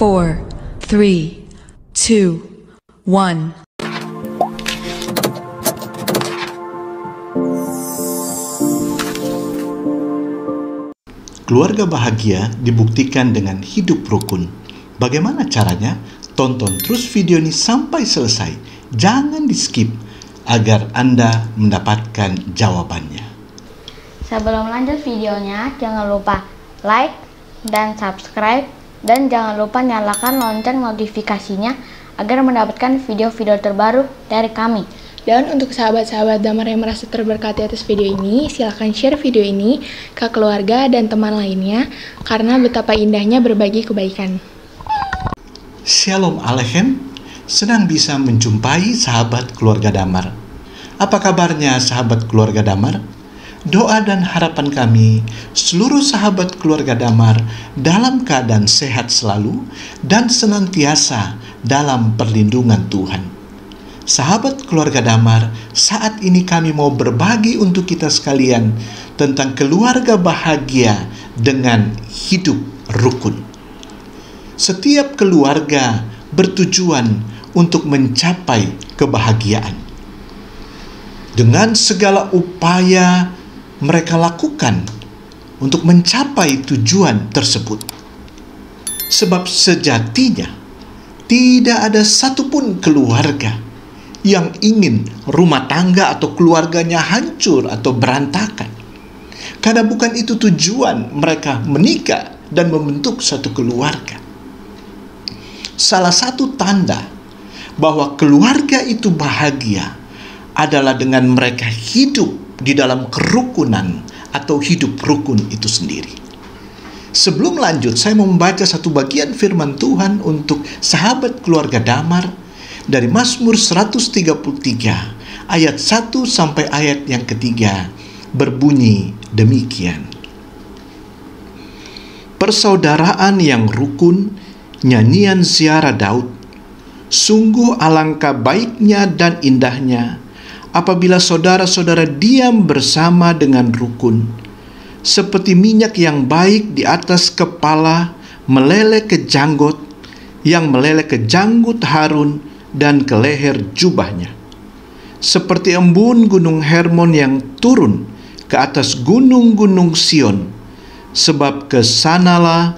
4, 3, 2, 1. Keluarga bahagia dibuktikan dengan hidup rukun. Bagaimana caranya? Tonton terus video ini sampai selesai. Jangan di-skip agar Anda mendapatkan jawabannya. Sebelum lanjut videonya, jangan lupa like dan subscribe. Dan jangan lupa nyalakan lonceng notifikasinya agar mendapatkan video-video terbaru dari kami. Dan untuk sahabat-sahabat Damar yang merasa terberkati atas video ini, silahkan share video ini ke keluarga dan teman lainnya, karena betapa indahnya berbagi kebaikan. Shalom Aleichem, senang bisa menjumpai sahabat keluarga Damar. Apa kabarnya sahabat keluarga Damar? Doa dan harapan kami, seluruh sahabat keluarga Damar dalam keadaan sehat selalu dan senantiasa dalam perlindungan Tuhan. Sahabat keluarga Damar, saat ini kami mau berbagi untuk kita sekalian tentang keluarga bahagia dengan hidup rukun. Setiap keluarga bertujuan untuk mencapai kebahagiaan. Dengan segala upaya mereka lakukan untuk mencapai tujuan tersebut. Sebab sejatinya tidak ada satupun keluarga yang ingin rumah tangga atau keluarganya hancur atau berantakan. Karena bukan itu tujuan mereka menikah dan membentuk satu keluarga. Salah satu tanda bahwa keluarga itu bahagia adalah dengan mereka hidup di dalam kerukunan atau hidup rukun itu sendiri. Sebelum lanjut, saya mau membaca satu bagian firman Tuhan untuk sahabat keluarga Damar dari Mazmur 133 ayat 1 sampai ayat yang ketiga, berbunyi demikian. Persaudaraan yang rukun, nyanyian ziarah Daud. Sungguh alangkah baiknya dan indahnya apabila saudara-saudara diam bersama dengan rukun, seperti minyak yang baik di atas kepala meleleh ke janggut, yang meleleh ke janggut Harun dan ke leher jubahnya. Seperti embun gunung Hermon yang turun ke atas gunung-gunung Sion, sebab kesanalah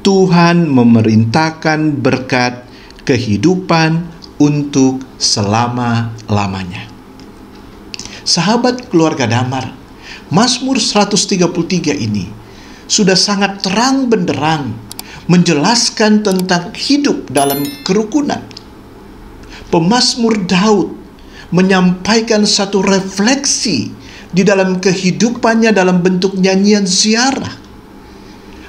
Tuhan memerintahkan berkat kehidupan untuk selama-lamanya. Sahabat keluarga Damar, Mazmur 133 ini sudah sangat terang benderang menjelaskan tentang hidup dalam kerukunan. Pemazmur Daud menyampaikan satu refleksi di dalam kehidupannya dalam bentuk nyanyian ziarah,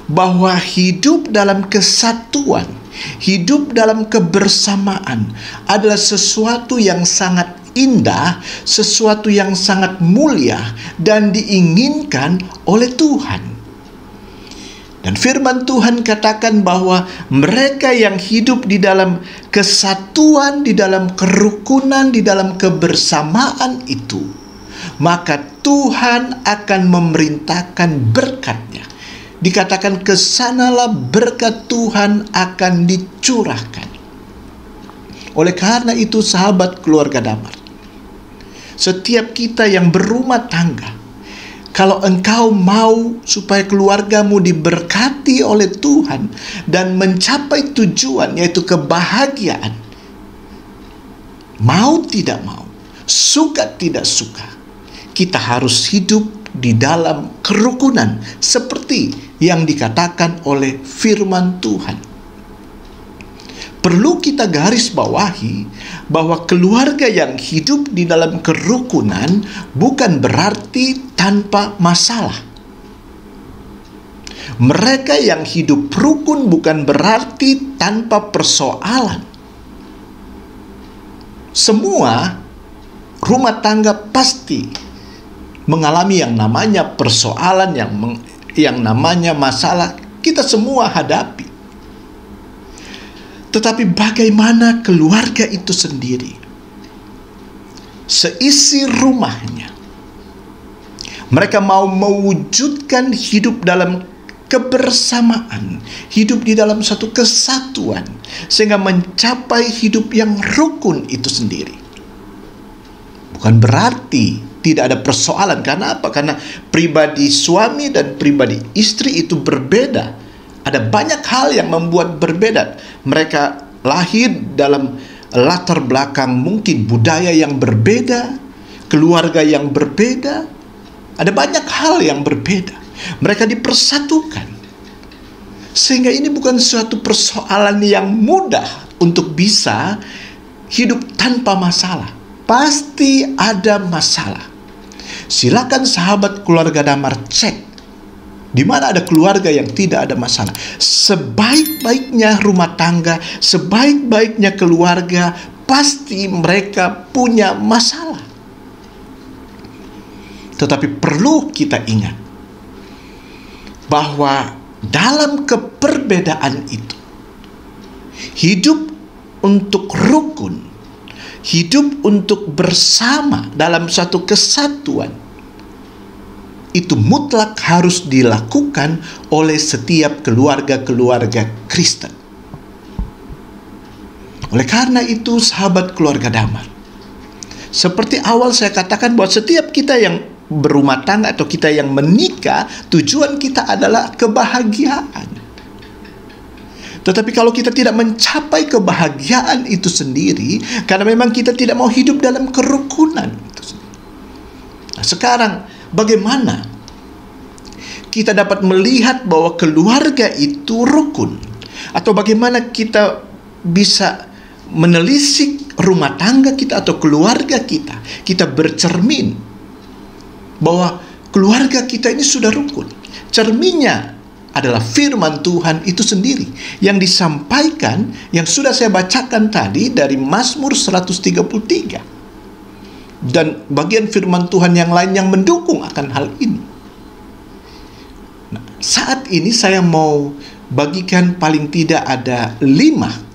bahwa hidup dalam kesatuan, hidup dalam kebersamaan adalah sesuatu yang sangat indah, sesuatu yang sangat mulia dan diinginkan oleh Tuhan. Dan firman Tuhan katakan bahwa mereka yang hidup di dalam kesatuan, di dalam kerukunan, di dalam kebersamaan itu, maka Tuhan akan memerintahkan berkat-Nya. Dikatakan kesanalah berkat Tuhan akan dicurahkan. Oleh karena itu sahabat keluarga Damar, setiap kita yang berumah tangga, kalau engkau mau supaya keluargamu diberkati oleh Tuhan dan mencapai tujuan, yaitu kebahagiaan, mau tidak mau, suka tidak suka, kita harus hidup di dalam kerukunan seperti yang dikatakan oleh firman Tuhan. Perlu kita garis bawahi bahwa keluarga yang hidup di dalam kerukunan bukan berarti tanpa masalah. Mereka yang hidup rukun bukan berarti tanpa persoalan. Semua rumah tangga pasti mengalami yang namanya persoalan, yang namanya masalah. Kita semua hadapi. Tetapi bagaimana keluarga itu sendiri, seisi rumahnya, mereka mau mewujudkan hidup dalam kebersamaan, hidup di dalam satu kesatuan, sehingga mencapai hidup yang rukun itu sendiri. Bukan berarti tidak ada persoalan. Karena apa? Karena pribadi suami dan pribadi istri itu berbeda. Ada banyak hal yang membuat berbeda. Mereka lahir dalam latar belakang mungkin budaya yang berbeda, keluarga yang berbeda. Ada banyak hal yang berbeda. Mereka dipersatukan. Sehingga ini bukan suatu persoalan yang mudah untuk bisa hidup tanpa masalah. Pasti ada masalah. Silakan sahabat keluarga Damar cek di mana ada keluarga yang tidak ada masalah. Sebaik-baiknya rumah tangga, sebaik-baiknya keluarga, pasti mereka punya masalah. Tetapi perlu kita ingat bahwa dalam keperbedaan itu, hidup untuk rukun, hidup untuk bersama dalam satu kesatuan, itu mutlak harus dilakukan oleh setiap keluarga-keluarga Kristen. Oleh karena itu, sahabat keluarga Damar, seperti awal saya katakan bahwa setiap kita yang berumah tangga atau kita yang menikah, tujuan kita adalah kebahagiaan. Tetapi kalau kita tidak mencapai kebahagiaan itu sendiri, karena memang kita tidak mau hidup dalam kerukunan. Nah, sekarang bagaimana kita dapat melihat bahwa keluarga itu rukun? Atau bagaimana kita bisa menelisik rumah tangga kita atau keluarga kita? Kita bercermin bahwa keluarga kita ini sudah rukun. Cerminnya adalah firman Tuhan itu sendiri yang disampaikan, yang sudah saya bacakan tadi dari Mazmur 133, dan bagian firman Tuhan yang lain yang mendukung akan hal ini. Nah, saat ini saya mau bagikan paling tidak ada 5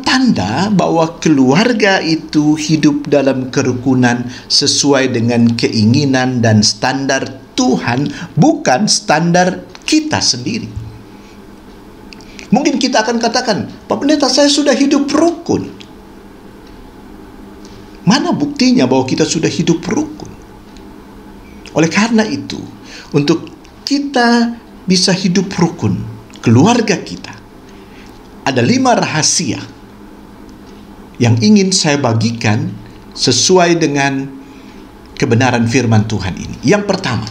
tanda bahwa keluarga itu hidup dalam kerukunan sesuai dengan keinginan dan standar Tuhan, bukan standar kita sendiri. Mungkin kita akan katakan, Pak Pendeta, saya sudah hidup rukun. Mana buktinya bahwa kita sudah hidup rukun? Oleh karena itu, untuk kita bisa hidup rukun, keluarga kita, ada 5 rahasia yang ingin saya bagikan sesuai dengan kebenaran firman Tuhan ini. Yang pertama,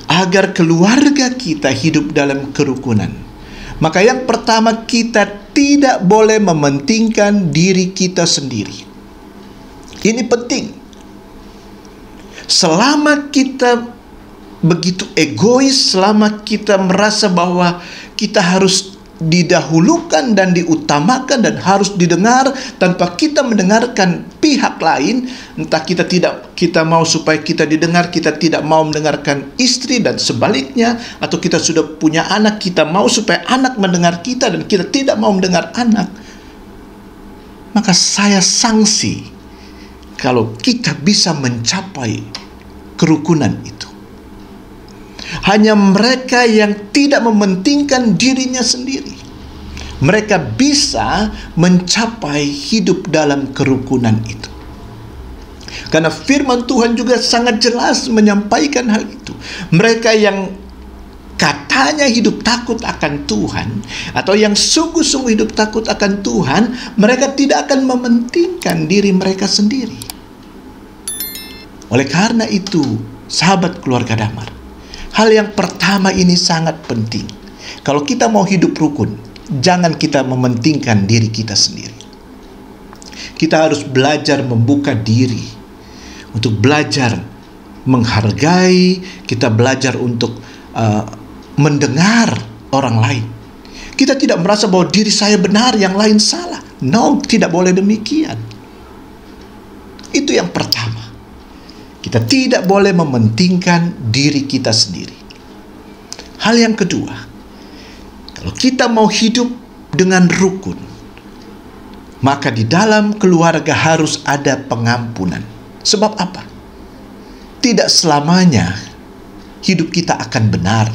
agar keluarga kita hidup dalam kerukunan, maka yang pertama, kita tidak boleh mementingkan diri kita sendiri. Ini penting. Selama kita begitu egois, selama kita merasa bahwa kita harus didahulukan dan diutamakan dan harus didengar tanpa kita mendengarkan pihak lain, entah kita mau supaya kita didengar, kita tidak mau mendengarkan istri dan sebaliknya, atau kita sudah punya anak, kita mau supaya anak mendengar kita dan kita tidak mau mendengar anak, maka saya sanksi kalau kita bisa mencapai kerukunan itu. Hanya mereka yang tidak mementingkan dirinya sendiri, mereka bisa mencapai hidup dalam kerukunan itu. Karena firman Tuhan juga sangat jelas menyampaikan hal itu. Mereka yang katanya hidup takut akan Tuhan, atau yang sungguh-sungguh hidup takut akan Tuhan, mereka tidak akan mementingkan diri mereka sendiri. Oleh karena itu, sahabat keluarga Damar, hal yang pertama ini sangat penting. Kalau kita mau hidup rukun, jangan kita mementingkan diri kita sendiri. Kita harus belajar membuka diri untuk belajar menghargai, kita belajar untuk mendengar orang lain. Kita tidak merasa bahwa diri saya benar, yang lain salah. No, tidak boleh demikian. Itu yang pertama. Kita tidak boleh mementingkan diri kita sendiri. Hal yang kedua, kalau kita mau hidup dengan rukun, maka di dalam keluarga harus ada pengampunan. Sebab apa? Tidak selamanya hidup kita akan benar.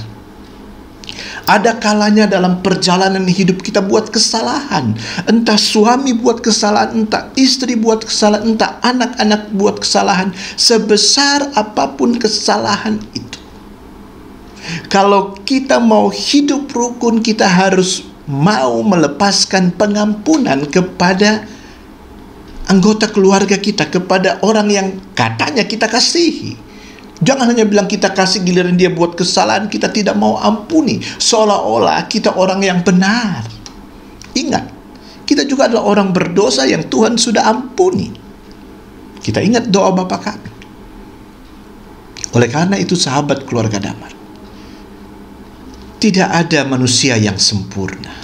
Ada kalanya dalam perjalanan hidup kita buat kesalahan. Entah suami buat kesalahan, entah istri buat kesalahan, entah anak-anak buat kesalahan. Sebesar apapun kesalahan itu, kalau kita mau hidup rukun, kita harus mau melepaskan pengampunan kepada anggota keluarga kita, kepada orang yang katanya kita kasihi. Jangan hanya bilang kita kasih, giliran dia buat kesalahan kita tidak mau ampuni, seolah-olah kita orang yang benar. Ingat, kita juga adalah orang berdosa yang Tuhan sudah ampuni. Kita ingat doa Bapa kami. Oleh karena itu, sahabat keluarga damar, tidak ada manusia yang sempurna.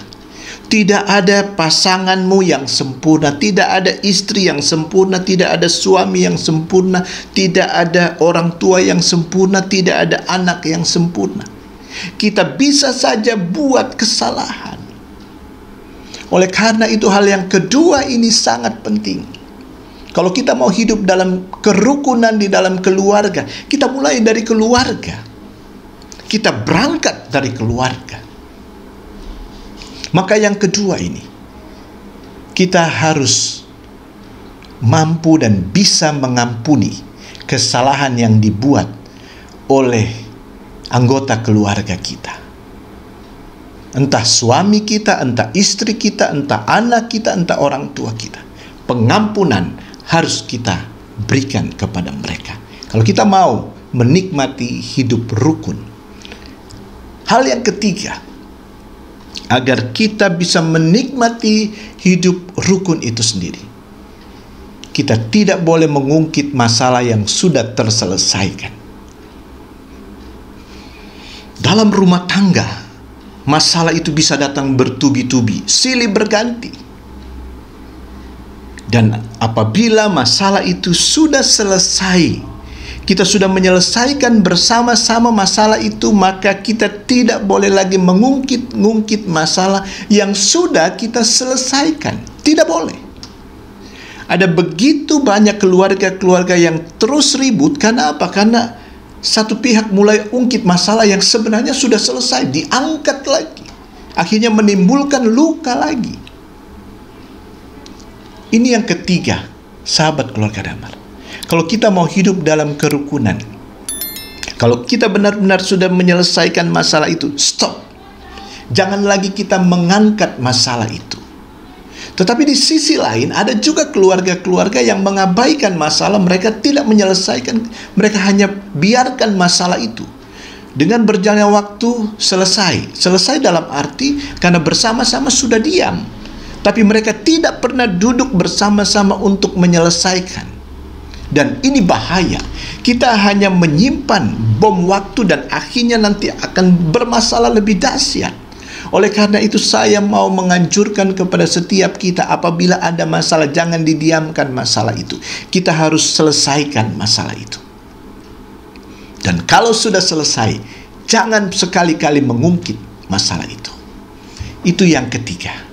Tidak ada pasanganmu yang sempurna, tidak ada istri yang sempurna, tidak ada suami yang sempurna, tidak ada orang tua yang sempurna, tidak ada anak yang sempurna. Kita bisa saja buat kesalahan. Oleh karena itu, hal yang kedua ini sangat penting. Kalau kita mau hidup dalam kerukunan di dalam keluarga, kita mulai dari keluarga. Kita berangkat dari keluarga. Maka yang kedua ini, kita harus mampu dan bisa mengampuni kesalahan yang dibuat oleh anggota keluarga kita. Entah suami kita, entah istri kita, entah anak kita, entah orang tua kita. Pengampunan harus kita berikan kepada mereka. Kalau kita mau menikmati hidup rukun. Hal yang ketiga, agar kita bisa menikmati hidup rukun itu sendiri, kita tidak boleh mengungkit masalah yang sudah terselesaikan. Dalam rumah tangga, masalah itu bisa datang bertubi-tubi, silih berganti. Dan apabila masalah itu sudah selesai, kita sudah menyelesaikan bersama-sama masalah itu, maka kita tidak boleh lagi mengungkit-ngungkit masalah yang sudah kita selesaikan. Tidak boleh. Ada begitu banyak keluarga-keluarga yang terus ribut. Karena apa? Karena satu pihak mulai ungkit masalah yang sebenarnya sudah selesai, diangkat lagi. Akhirnya menimbulkan luka lagi. Ini yang ketiga, sahabat keluarga damar. Kalau kita mau hidup dalam kerukunan, kalau kita benar-benar sudah menyelesaikan masalah itu, stop. Jangan lagi kita mengangkat masalah itu. Tetapi di sisi lain, ada juga keluarga-keluarga yang mengabaikan masalah, mereka tidak menyelesaikan, mereka hanya biarkan masalah itu. Dengan berjalannya waktu, selesai. Selesai dalam arti, karena bersama-sama sudah diam. Tapi mereka tidak pernah duduk bersama-sama untuk menyelesaikan. Dan ini bahaya. Kita hanya menyimpan bom waktu dan akhirnya nanti akan bermasalah lebih dahsyat. Oleh karena itu, saya mau menganjurkan kepada setiap kita, apabila ada masalah, jangan didiamkan masalah itu. Kita harus selesaikan masalah itu. Dan kalau sudah selesai, jangan sekali-kali mengungkit masalah itu. Itu yang ketiga.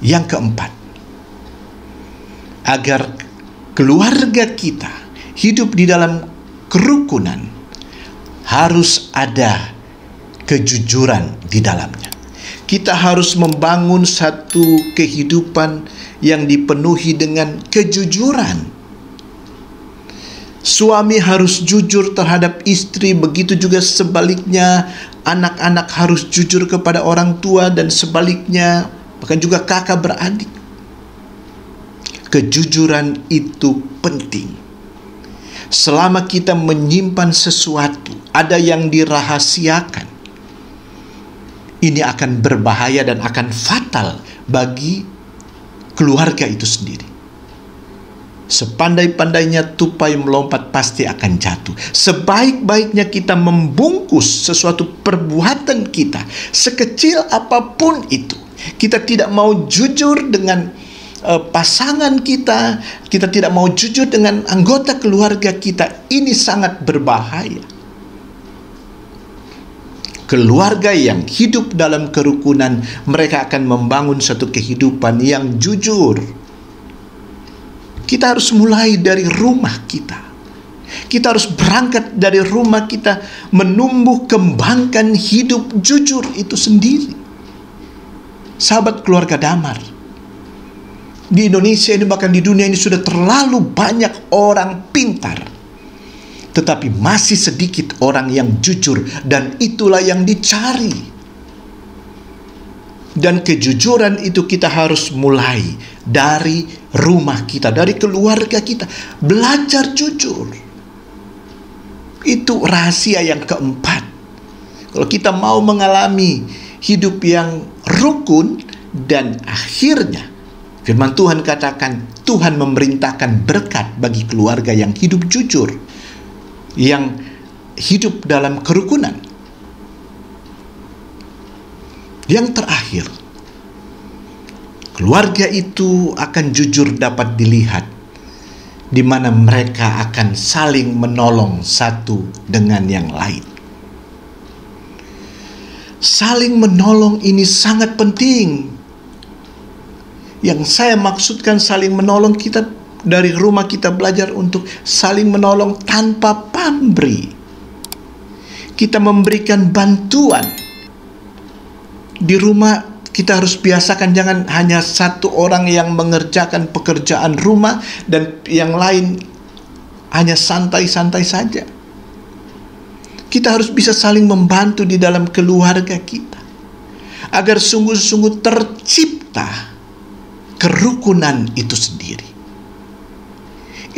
Yang keempat, agar keluarga kita hidup di dalam kerukunan, harus ada kejujuran di dalamnya. Kita harus membangun satu kehidupan yang dipenuhi dengan kejujuran. Suami harus jujur terhadap istri, begitu juga sebaliknya. Anak-anak harus jujur kepada orang tua dan sebaliknya, bahkan juga kakak beradik. Kejujuran itu penting. Selama kita menyimpan sesuatu, ada yang dirahasiakan, ini akan berbahaya dan akan fatal bagi keluarga itu sendiri. Sepandai-pandainya tupai melompat pasti akan jatuh. Sebaik-baiknya kita membungkus sesuatu perbuatan kita, sekecil apapun itu. Kita tidak mau jujur dengan pasangan kita, kita tidak mau jujur dengan anggota keluarga kita. Ini sangat berbahaya. Keluarga yang hidup dalam kerukunan, mereka akan membangun satu kehidupan yang jujur. Kita harus mulai dari rumah kita. Kita harus berangkat dari rumah kita, menumbuh kembangkan hidup jujur itu sendiri. Sahabat keluarga damar, di Indonesia ini, bahkan di dunia ini, sudah terlalu banyak orang pintar, tetapi masih sedikit orang yang jujur, dan itulah yang dicari. Dan kejujuran itu kita harus mulai dari rumah kita, dari keluarga kita. Belajar jujur. Itu rahasia yang keempat. Kalau kita mau mengalami hidup yang rukun, dan akhirnya firman Tuhan katakan, Tuhan memerintahkan berkat bagi keluarga yang hidup jujur, yang hidup dalam kerukunan. Yang terakhir, keluarga itu akan jujur dapat dilihat, di mana mereka akan saling menolong satu dengan yang lain. Saling menolong ini sangat penting. Yang saya maksudkan saling menolong, kita dari rumah kita belajar untuk saling menolong tanpa pamrih. Kita memberikan bantuan. Di rumah kita harus biasakan, jangan hanya satu orang yang mengerjakan pekerjaan rumah dan yang lain hanya santai-santai saja. Kita harus bisa saling membantu di dalam keluarga kita, agar sungguh-sungguh tercipta kerukunan itu sendiri.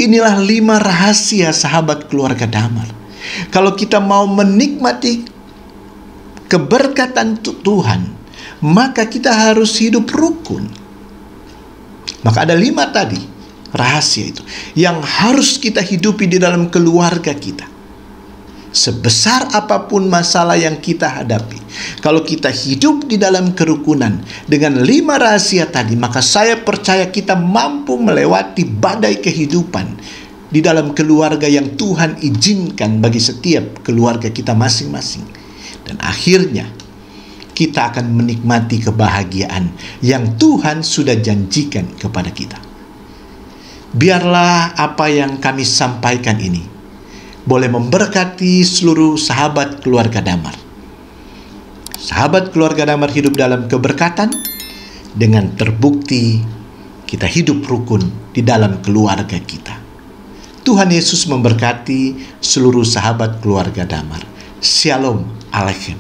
Inilah 5 rahasia sahabat keluarga damar. Kalau kita mau menikmati keberkatan Tuhan, maka kita harus hidup rukun. Maka ada 5 tadi rahasia itu yang harus kita hidupi di dalam keluarga kita. Sebesar apapun masalah yang kita hadapi, kalau kita hidup di dalam kerukunan dengan 5 rahasia tadi, maka saya percaya kita mampu melewati badai kehidupan di dalam keluarga yang Tuhan izinkan bagi setiap keluarga kita masing-masing. Dan akhirnya kita akan menikmati kebahagiaan yang Tuhan sudah janjikan kepada kita. Biarlah apa yang kami sampaikan ini boleh memberkati seluruh sahabat keluarga damar. Sahabat keluarga damar hidup dalam keberkatan dengan terbukti kita hidup rukun di dalam keluarga kita. Tuhan Yesus memberkati seluruh sahabat keluarga damar. Shalom Aleichem.